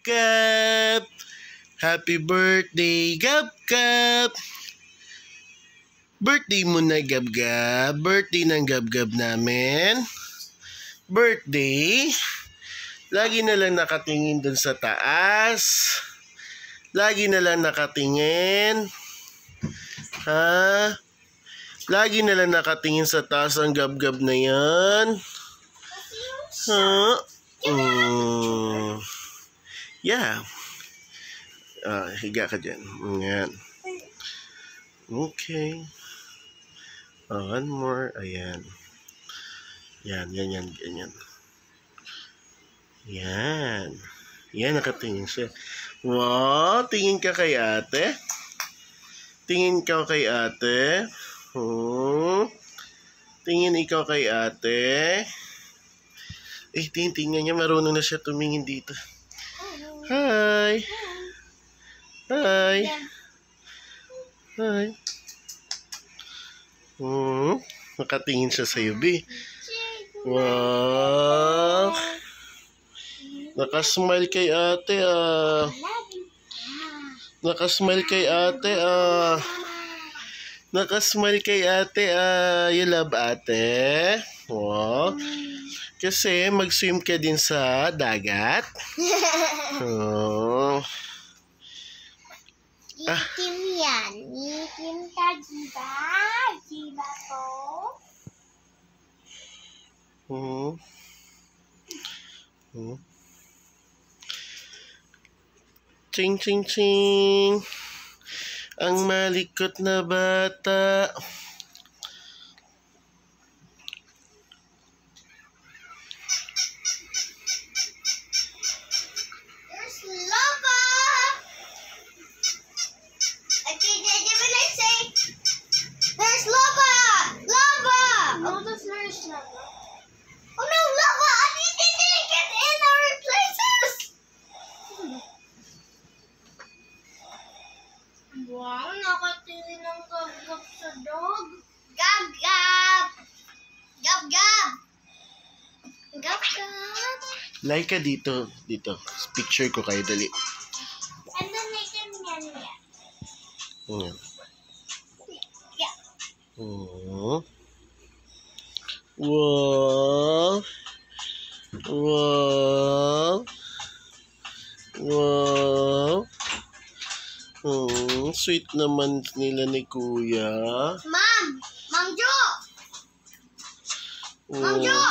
Gab! Happy birthday, Gab! Birthday mo na, Gab. Birthday ng Gab namin. Birthday. Lagi na lang nakatingin dun sa taas. Lagi na lang nakatingin. Ha? Lagi na lang nakatingin sa taas ang Gab na yan. Ha? Yeah. Higa ka dyan. Ayan. Okay. One more. Ayan. Yan. Ganyan. Yan. Yan, nakatingin siya. Wow, tingin ka kay ate. Tingin ka kay ate. Tingin ikaw kay ate. Tingnan niya, marunong na siya tumingin dito. Hi. Nakatingin siya sa B. Wow. Nakasmile kay ate Nakasmile kay ate Nakasmile kay ate You love ate? Wow. Kasi mag-swim ka din sa dagat. Itim yan. Itim ka, diba? Diba ko? Ching. Ang malikot na bata. There's lava! Okay, when I say there's lava! Lava! Oh, there's lava. Oh no, lava! I didn't get in our places! Wow, nakatingin ng gab sa dog. Gab! Like ka dito. Picture ko kayo, dali. And then they can yan. Yeah. Wow. Sweet naman nila ni Kuya. Ma'am Jo! Ma'am Jo!